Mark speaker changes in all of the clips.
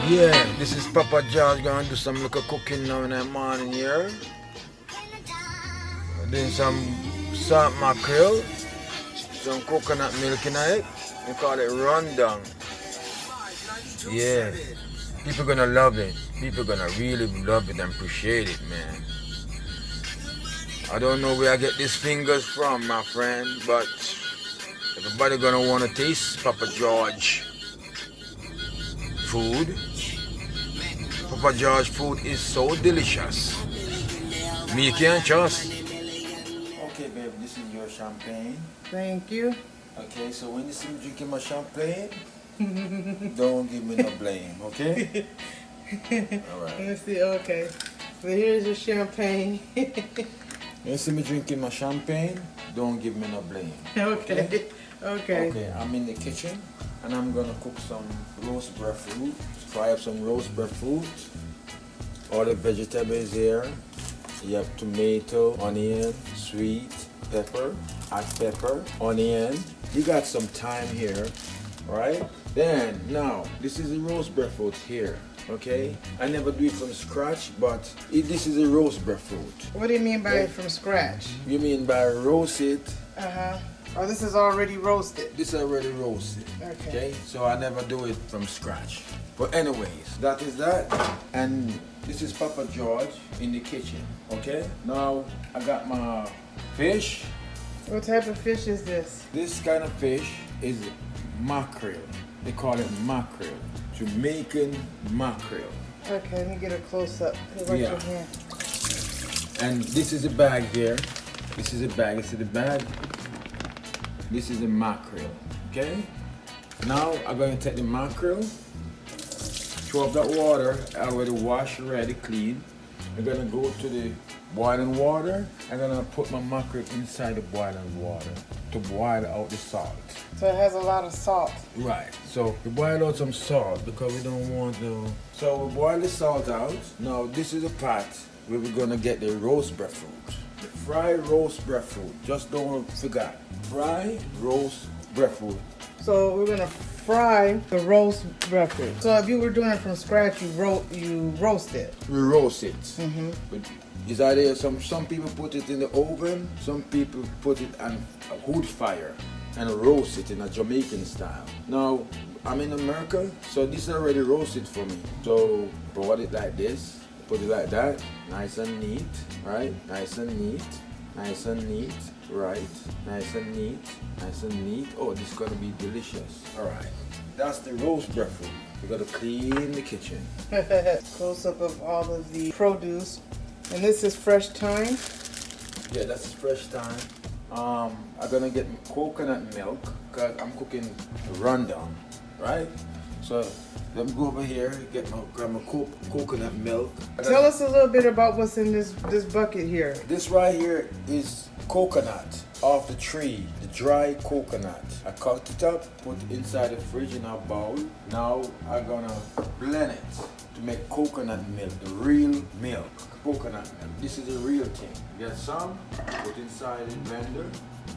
Speaker 1: Yeah, this is Papa George gonna do some little cooking now in the morning here. Doing some salt mackerel, some coconut milk in it. We call it rundown. Yeah, people gonna love it. People gonna really love it and appreciate it, man. I don't know where I get these fingers from, my friend, but everybody gonna wanna taste Papa George food. Papa George food is so delicious. Me can't trust. Okay, babe, this is your champagne.
Speaker 2: Thank you.
Speaker 1: Okay, so when you see me drinking my champagne, don't give me no blame, okay? Alright.
Speaker 2: Let's see, okay. So here's your champagne.
Speaker 1: When you see me drinking my champagne, don't give me no blame.
Speaker 2: Okay. Okay.
Speaker 1: Okay, I'm in the kitchen and I'm gonna cook some roast breadfruit. Fry up some roast breadfruit. All the vegetables here. You have tomato, onion, sweet, pepper, hot pepper, onion. You got some thyme here, right? Then, now, this is the roast breadfruit here, okay? I never do it from scratch, but this is a roast breadfruit.
Speaker 2: What do you mean by from scratch?
Speaker 1: You mean by roast it?
Speaker 2: Uh-huh. Oh, this is already roasted.
Speaker 1: This is already roasted,
Speaker 2: Okay.
Speaker 1: So I never do it from scratch. But anyways, that is that. And this is Papa George in the kitchen, okay? Now, I got my fish.
Speaker 2: What type of fish is this?
Speaker 1: This kind of fish is mackerel. They call it mackerel. Jamaican mackerel.
Speaker 2: Okay, let me get a close-up. Right
Speaker 1: Yeah.
Speaker 2: here.
Speaker 1: And this is a bag here. This is a bag. This is the bag. This is the mackerel, okay? Now I'm going to take the mackerel, throw up that water, I already washed, ready, clean. I'm going to go to the boiling water. I'm going to put my mackerel inside the boiling water to boil out the salt.
Speaker 2: So it has a lot of salt.
Speaker 1: Right, so we boil out some salt because we don't want to. So we boil the salt out. Now this is a pot where we're going to get the roast breadfruit. The fried roast breadfruit. Just don't forget. Fried roast breadfruit.
Speaker 2: So we're gonna fry the roast breadfruit. So if you were doing it from scratch, you roast it.
Speaker 1: We roast it.
Speaker 2: Mm-hmm.
Speaker 1: But is idea some people put it in the oven, some people put it on a wood fire and roast it in a Jamaican style. Now I'm in America, so this is already roasted for me. So broil it like this, put it like that, nice and neat, right? Nice and neat, nice and neat. Right, nice and neat, nice and neat. Oh, this is gonna be delicious. All right, that's the roast breadfruit. We gotta clean the kitchen.
Speaker 2: Close up of all of the produce, and this is fresh thyme.
Speaker 1: Yeah, that's fresh thyme. I'm gonna get coconut milk because I'm cooking rundown, right? So let me go over here, grab my coconut milk.
Speaker 2: Tell us a little bit about what's in this bucket here.
Speaker 1: This right here is coconut off the tree, the dry coconut. I cut it up, put it inside the fridge in a bowl. Now I'm gonna blend it to make coconut milk, the real milk, coconut milk. This is the real thing. Get some, put inside the blender,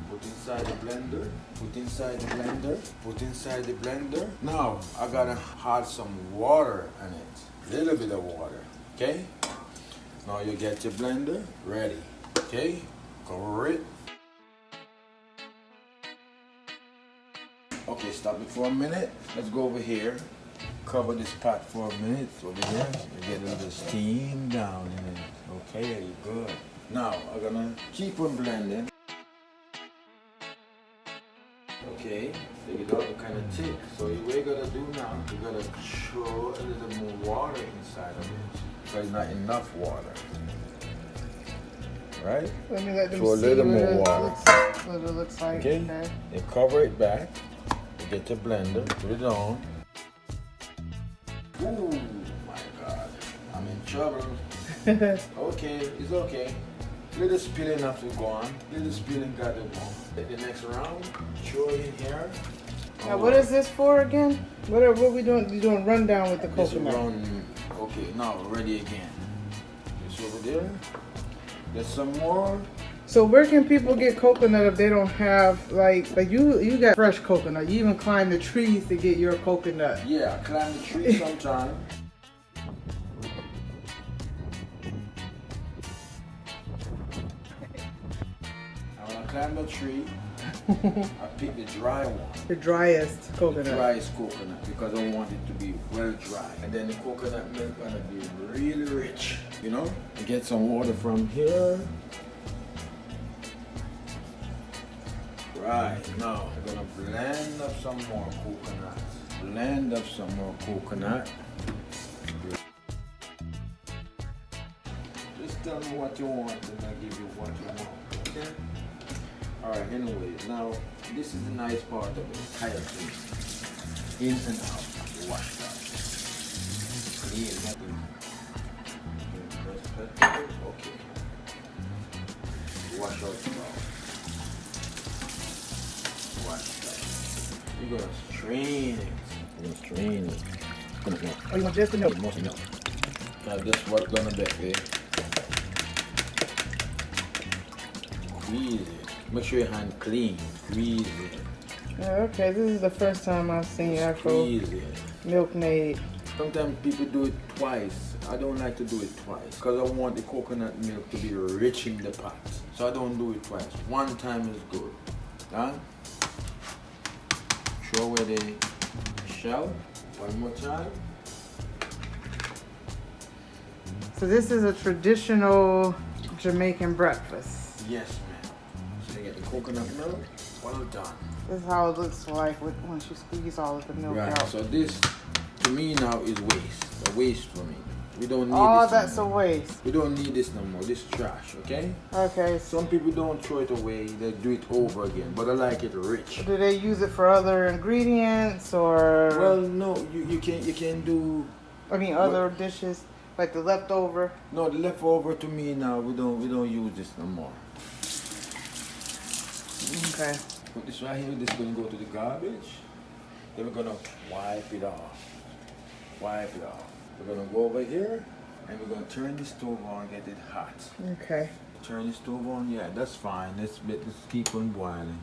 Speaker 1: put inside the blender, put inside the blender, put inside the blender. Now I gotta add some water in it, a little bit of water, okay? Now you get your blender ready, okay? Cover it. Okay, stop it for a minute. Let's go over here. Cover this pot for a minute over here. You get a little steam down in it. Okay, good. Now I'm gonna keep on blending. Okay, so you got kind of thick. So what you're gonna do now, you're gonna throw a little more water inside of it. Because not enough water. Right?
Speaker 2: Let me let them
Speaker 1: Throw a
Speaker 2: see
Speaker 1: little
Speaker 2: what
Speaker 1: more
Speaker 2: it
Speaker 1: water.
Speaker 2: what it looks like.
Speaker 1: Okay. You cover it back. You get your blender, put it on. Ooh, my God. I'm in trouble. Okay, it's okay. Little spilling have to go on. Little spilling got to go. At the next round, throw it in here.
Speaker 2: Now, what is this for again? What are we doing? You're doing rundown with the
Speaker 1: This
Speaker 2: coconut.
Speaker 1: round, okay, now ready again. Just over there. There's some more.
Speaker 2: So where can people get coconut if they don't have like you got fresh coconut? You even climb the trees to get your coconut.
Speaker 1: Yeah, I climb the tree sometime. climbed the tree. I picked the dry one.
Speaker 2: The driest
Speaker 1: The
Speaker 2: coconut.
Speaker 1: driest coconut because I want it to be well dry. And then the coconut milk gonna be really rich. You know? I get some water from here. Right, now I'm gonna blend up some more coconut. Blend up some more coconut. Just tell me what you want and I'll give you what you want, okay? Alright, anyway, now this is the nice part of the entire thing. In and out, wash out. Clean, nothing. Okay. Wash out the bowl. Wash out. You're gonna strain it. You're gonna strain it.
Speaker 2: Oh, you want just the milk?
Speaker 1: Most milk. Now this is what's gonna be there. Squeeze it. Make sure your hand clean. Squeeze it.
Speaker 2: Okay, this is the first time I've seen actual
Speaker 1: Squeeze it.
Speaker 2: milk made.
Speaker 1: Sometimes people do it twice. I don't like to do it twice because I want the coconut milk to be rich in the pot. So I don't do it twice. One time is good. Huh? Throw away the shell. One more time.
Speaker 2: So this is a traditional Jamaican breakfast.
Speaker 1: Yes, ma'am. So you get the coconut milk. Well done.
Speaker 2: This is how it looks like once you squeeze all of the milk
Speaker 1: Right.
Speaker 2: out.
Speaker 1: So this, to me now, is waste. A waste for me. We don't need
Speaker 2: Oh,
Speaker 1: this.
Speaker 2: that's
Speaker 1: no
Speaker 2: a
Speaker 1: more.
Speaker 2: waste.
Speaker 1: We don't need this no more. This is trash, okay?
Speaker 2: Okay. So
Speaker 1: Some people don't throw it away. They do it over again. But I like it rich.
Speaker 2: do they use it for other ingredients or?
Speaker 1: Well, no, you can do.
Speaker 2: I mean, other dishes like the leftover.
Speaker 1: No, the leftover to me now. We don't use this no more.
Speaker 2: Okay.
Speaker 1: Put this right here. This is gonna go to the garbage. Then we're gonna wipe it off. Wipe it off. We're gonna go over here and we're gonna turn the stove on and get it hot.
Speaker 2: Okay.
Speaker 1: Turn the stove on. Yeah, that's fine. Let's keep on boiling.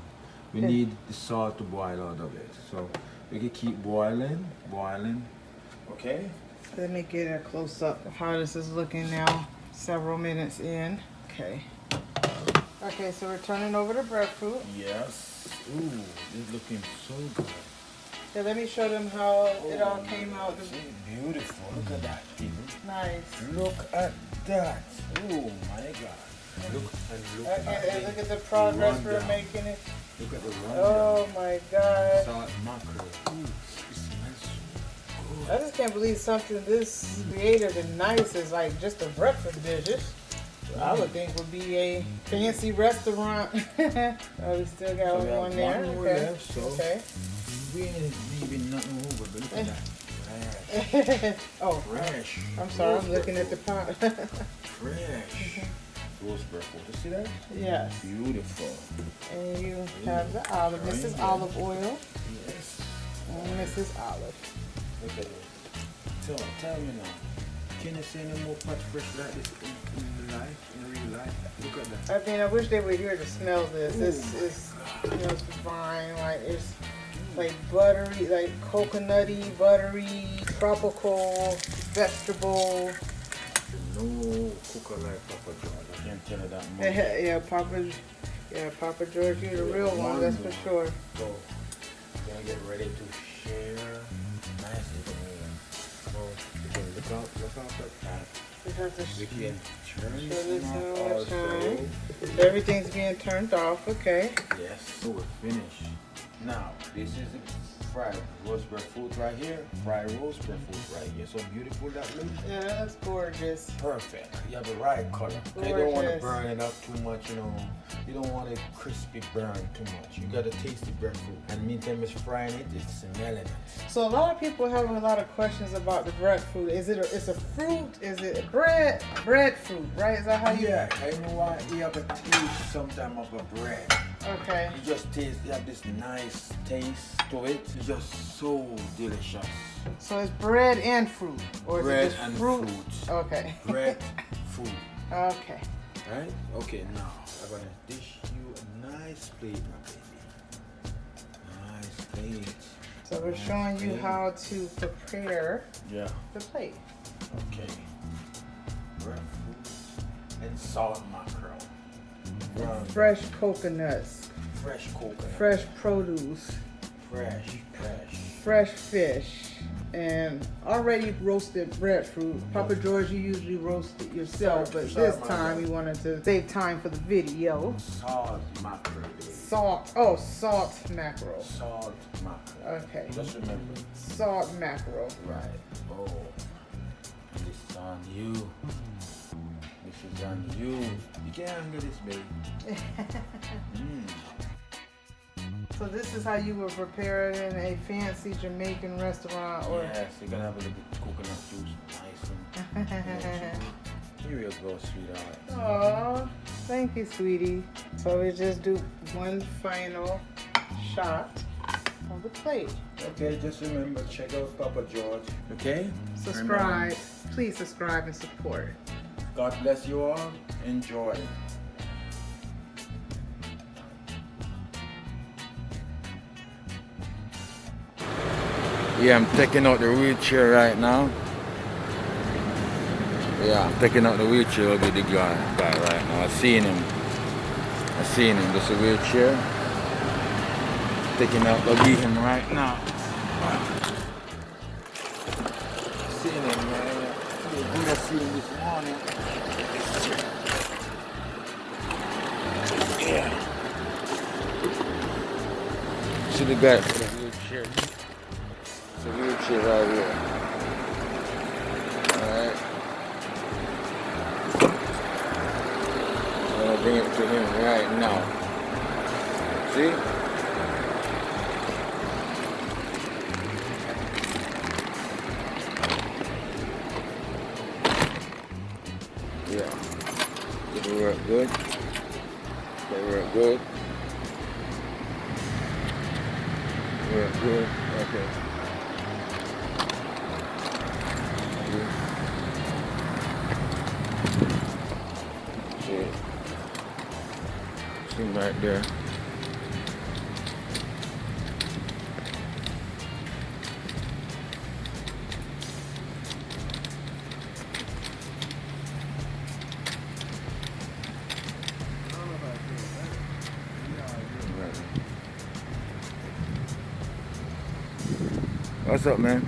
Speaker 1: We need the salt to boil out of it. So we can keep boiling. Okay.
Speaker 2: Let me get a close up of how this is looking now. Several minutes in. Okay. Okay, so we're turning over the breadfruit.
Speaker 1: Yes. Ooh, this is looking so good.
Speaker 2: Yeah, let me show them how it all came out.
Speaker 1: See, beautiful. Look at that, people.
Speaker 2: Nice.
Speaker 1: Look at that. Oh my God. Look and
Speaker 2: And look at the progress we're
Speaker 1: rundown.
Speaker 2: making it.
Speaker 1: Look at the rundown.
Speaker 2: Oh my God.
Speaker 1: Salt mackerel. Ooh, it smells so good.
Speaker 2: I just can't believe something this creative and nice is like just a breakfast dish. I would think would be a fancy restaurant. Oh, we still got
Speaker 1: So we have
Speaker 2: one there.
Speaker 1: one more
Speaker 2: Okay.
Speaker 1: left, so-
Speaker 2: Okay.
Speaker 1: We ain't leaving nothing over, but look at that. Fresh.
Speaker 2: Oh,
Speaker 1: Fresh.
Speaker 2: I'm sorry. I'm looking at the pot.
Speaker 1: Fresh. Roast breakfast. You see that?
Speaker 2: Yes.
Speaker 1: Beautiful.
Speaker 2: And you have the olive. Mrs. Olive Oil
Speaker 1: Yes.
Speaker 2: and Mrs. Olive.
Speaker 1: Look at this. Tell me now. Can you see any more pot fresh like this in life, in real life? Look at that.
Speaker 2: I mean, I wish they were here to smell this. It's it's divine. Like it's like buttery, like coconutty, buttery, tropical, vegetable.
Speaker 1: No cooker like Papa George. I can't tell you that much.
Speaker 2: Papa George, you're the real one, that's for sure.
Speaker 1: So, we're gonna get ready to share nicely together. So, you can look out like that.
Speaker 2: We have to
Speaker 1: We can turn
Speaker 2: show
Speaker 1: this
Speaker 2: this
Speaker 1: on
Speaker 2: one more
Speaker 1: also.
Speaker 2: time. Everything's being turned off, okay.
Speaker 1: Yes, so we're finished. Now, this is the fried roast breadfruit right here. Fried roast breadfruit right here. So beautiful that looks.
Speaker 2: Yeah, that's gorgeous.
Speaker 1: Perfect. You have the right color. You don't want to
Speaker 2: Gorgeous.
Speaker 1: burn it up too much, you know. You don't want it crispy burn too much. You got to taste the breadfruit. And meantime it's frying it, it's smelling it.
Speaker 2: So a lot of people have a lot of questions about the breadfruit. Is it it's a fruit? Is it bread? Breadfruit, right? Is that how you?
Speaker 1: Yeah, I know why you have a taste sometime of a bread.
Speaker 2: Okay.
Speaker 1: You just taste, you have this nice taste to it. It's just so delicious.
Speaker 2: So it's bread and fruit, or is
Speaker 1: Bread
Speaker 2: it just
Speaker 1: and
Speaker 2: fruit?
Speaker 1: fruit.
Speaker 2: Okay.
Speaker 1: Bread, food.
Speaker 2: Okay.
Speaker 1: Right? Okay, now I'm gonna dish you a nice plate, my baby. Nice plate.
Speaker 2: So we're showing you how to prepare
Speaker 1: Yeah.
Speaker 2: the plate.
Speaker 1: Okay. Breadfruit and salt mackerel. ground.
Speaker 2: fresh coconuts,
Speaker 1: Fresh coconut.
Speaker 2: fresh produce, fresh fish, and already roasted breadfruit. Papa George, you usually roast it yourself, but this time you wanted to save time for the video.
Speaker 1: Salt mackerel. Baby.
Speaker 2: Salt mackerel.
Speaker 1: Salt mackerel.
Speaker 2: Okay.
Speaker 1: Just remember.
Speaker 2: Salt mackerel.
Speaker 1: Right. Oh. This is on you. This is on you. You can't handle this, baby.
Speaker 2: So this is how you would prepare it in a fancy Jamaican restaurant, or
Speaker 1: Yes, you're gonna have a little bit coconut juice, nice and here you go, sweetheart.
Speaker 2: Aw, thank you, sweetie. So we just do one final shot on the plate.
Speaker 1: Okay, just remember, check out Papa George. Okay?
Speaker 2: Subscribe. Please subscribe and support.
Speaker 1: God bless you all. Enjoy. Yeah, I'm taking out the wheelchair right now. Yeah, I'm taking out the wheelchair with the guy right now. I seen him. This is a wheelchair. Taking out the him right now. Seen him, man. Good to see him this morning. Yeah. See the guy for the wheelchair. It's a wheelchair right here. Alright. I'm gonna bring it to him right now. See? Yeah. Did it work good? Did it work good? Work good? Okay. See him right there. What's up, man?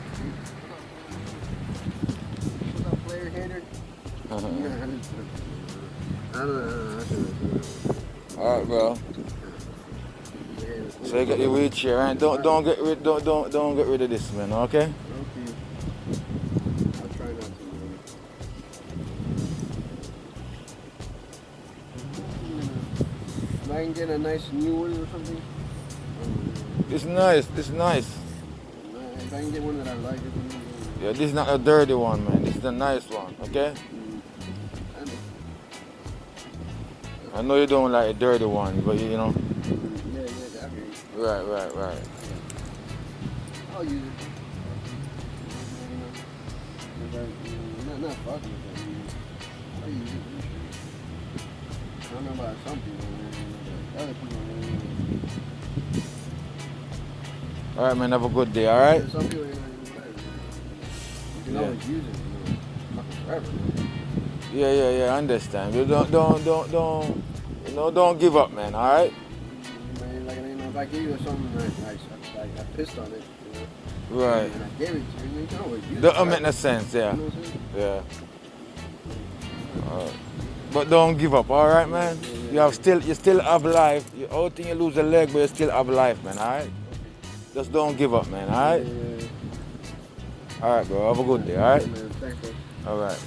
Speaker 3: What's up, player hater?
Speaker 1: Alright, bro. So you got your wheelchair, right? Don't get rid of this, man. Okay?
Speaker 3: Okay. I'll try not to. If I can get a nice new one or something.
Speaker 1: It's nice. It's nice.
Speaker 3: If I can get one that I like.
Speaker 1: Yeah, this is not a dirty one, man. This is a nice one. Okay? I know you don't like a dirty one, but you know.
Speaker 3: Yeah, definitely.
Speaker 1: Right.
Speaker 3: I'll use it. Not fucking with it. I'll use it. I don't know about some people, but other people.
Speaker 1: Alright, man. Have a good day. Alright?
Speaker 3: Some people, you can always use it, fucking forever.
Speaker 1: Yeah. I understand. You don't give up, man. All right.
Speaker 3: Like, if I give you something, I pissed on it.
Speaker 1: Right.
Speaker 3: And I gave it to you. You can always use it.
Speaker 1: Don't make no sense. Yeah.
Speaker 3: You know what I'm saying?
Speaker 1: Yeah. All right. But don't give up. All right, man. You still have life. You all think you lose a leg, but you still have life, man. All right. Just don't give up, man. All right.
Speaker 3: Yeah.
Speaker 1: All right, bro. Have a good day. All right.
Speaker 3: Man, thanks, bro.
Speaker 1: All right.